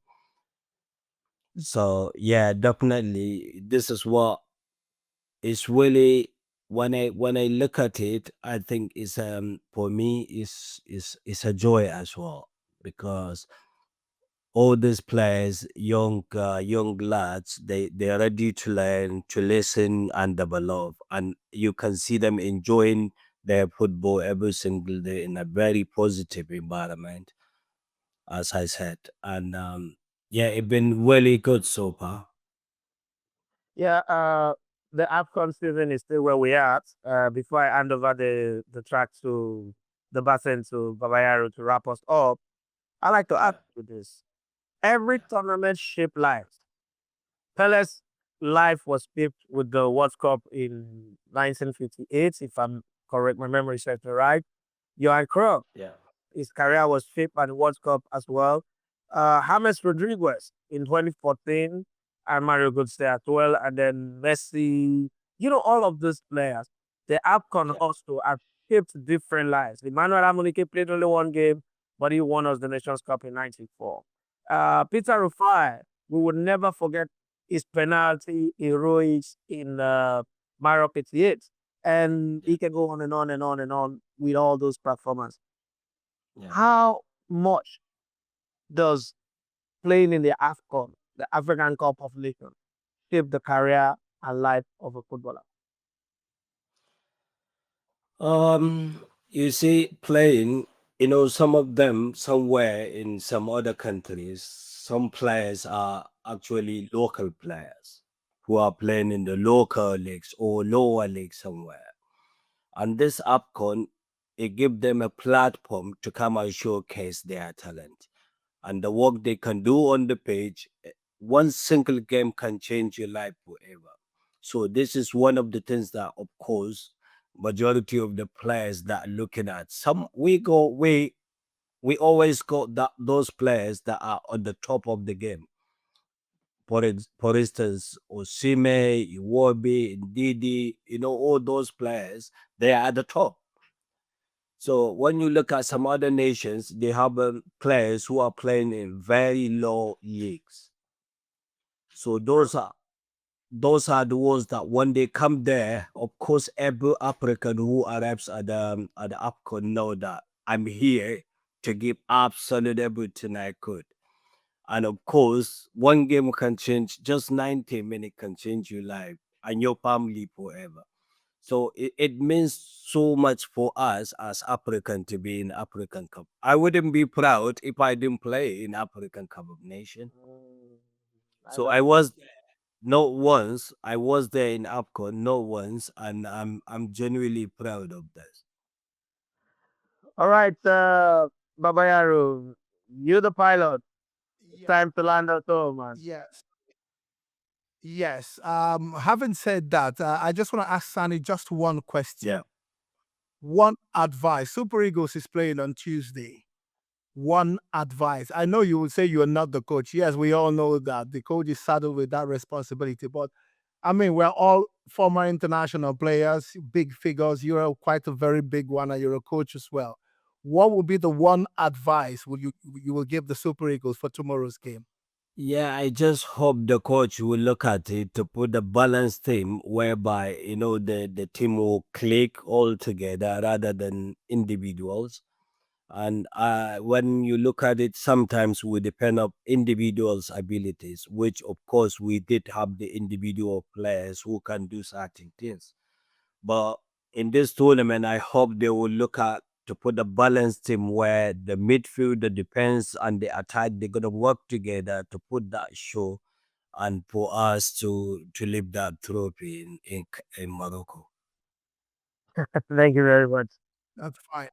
So yeah, definitely, this is what is really, when I look at it, I think it's for me is a joy as well, because all these players, young lads, they're ready to learn, to listen, and develop, and you can see them enjoying their football every single day in a very positive environment, as I said, and yeah, it's been really good so far. Yeah. The AFCON season is still where we are. Before I hand over the track to the baton to Babayaro to wrap us up, I like to ask Yeah, you this: every tournament shaped lives. Pele's life was shaped with the World Cup in 1958, if I'm correct, my memory serves me right. Johan Cruyff, yeah, his career was shaped by the World Cup as well. James Rodriguez in 2014, and Mario Götze as well, and then Messi. All of these players, the AFCON yeah, also have shaped different lives. Emmanuel Amunike played only one game, but he won us the Nations Cup in '94. Peter Rufai, we would never forget his penalty heroics in Mario 88. And yeah, he can go on and on and on and on with all those performances. yeah. How much does playing in the AFCON, the African Cup of Nations, shape the career and life of a footballer? You see, playing, some of them somewhere in some other countries, some players are actually local players who are playing in the local leagues or lower leagues somewhere. And this APCON, it gives them a platform to come and showcase their talent and the work they can do on the page. One single game can change your life forever. So this is one of the things that, of course, majority of the players that are looking at. We always got those players that are on the top of the game. For instance, Osime, Iwobi, Ndidi, all those players, they are at the top. So when you look at some other nations, they have players who are playing in very low leagues. So those are the ones that when they come there, of course, every African who arrives at the AFCON know that I'm here to give absolute everything I could. And of course, one game can change, just 90 minutes can change your life and your family forever. So it means so much for us as African to be in African Cup. I wouldn't be proud if I didn't play in African Cup of Nation. Mm, I So know. I was there. not once. I was there in AFCON, not once, and I'm genuinely proud of this. All right, Babayaro, you the pilot. It's Yeah. time to land our tour, man. Yes. Yes. Having said that, I just want to ask Sani just one question. Yeah. One advice. Super Eagles is playing on Tuesday. One advice. I know you will say you are not the coach. Yes, we all know that the coach is saddled with that responsibility. But I mean, we're all former international players, big figures. You're quite a very big one, and you're a coach as well. What would be the one advice you will give the Super Eagles for tomorrow's game? Yeah, I just hope the coach will look at it to put a balanced team whereby the team will click all together rather than individuals. And when you look at it, sometimes we depend on individuals' abilities, which of course we did have the individual players who can do certain things. But in this tournament, I hope they will look at to put a balanced team where the midfield, the defense, and the attack they're gonna work together to put that show and for us to lift that trophy in Morocco. Thank you very much. That's fine.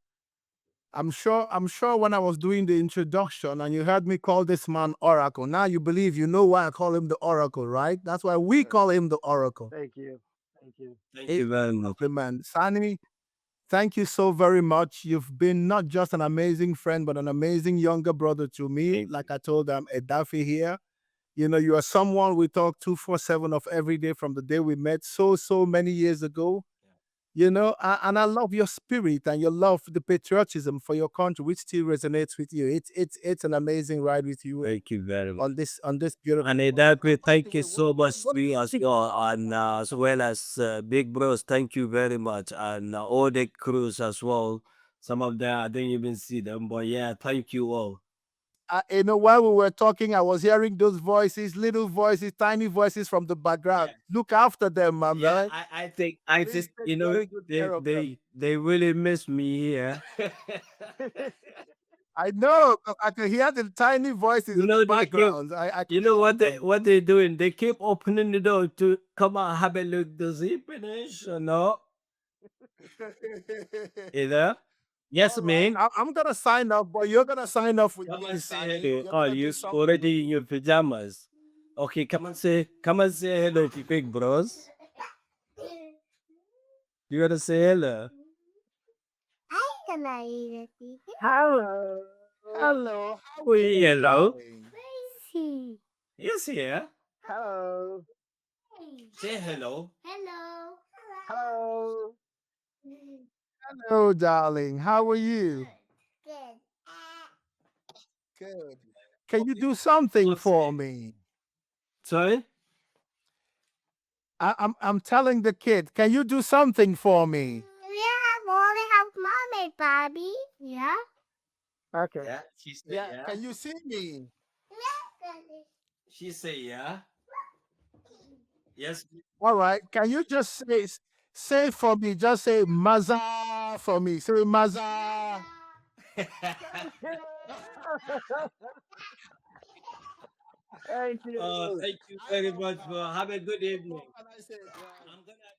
I'm sure when I was doing the introduction and you heard me call this man Oracle, now you believe you know why I call him the Oracle, right? That's why we call him the Oracle. Thank you. Thank you. Thank you very much. The man. Sani, thank you so very much. You've been not just an amazing friend, but an amazing younger brother to me. Thank Like I told them, Edafe here. You know, you are someone we talk 247 of every day from the day we met so many years ago. You know, and I love your spirit and your love, the patriotism for your country, which still resonates with you. It's an amazing ride with you Thank you very much. on this beautiful. And Edafe, thank you so much to me as well, and as well as Big Bros. Thank you very much, and all the crews as well. Some of them I didn't even see them, but yeah, thank you all. You know, while we were talking, I was hearing those voices, little voices, tiny voices from the background. Yeah. Look after them, my Yeah, man. I think I Please just take very good care of them. they really miss me here. I know. I can hear the tiny voices You in know the they keep background. I can you know hear them. what they're doing? They keep opening the door to come and have a look. Does he finish or no? You know? Yes, All right. man. I'm gonna sign up, but you're gonna sign off with Come me, and say Sani. hello. You're Oh, gonna do you something. already in your pajamas. Okay, come and say hello to big bros. You gotta say hello. Hello. Hello. How are Oh, you, hello. darling? Yes, here. Hello. Say hello. Hello. Hello, darling. How are you? Good. Can you do something for me? Sorry? I'm telling the kid, can you do something for me? Okay. Yeah, she said Yeah. yeah. Can you see me? She say yeah. Yes. All right. Can you just say for me? Just say Maza for me. Say Maza. Thank Oh, you. thank you I very love much that. for have a good I love evening. when I say it right. I'm gonna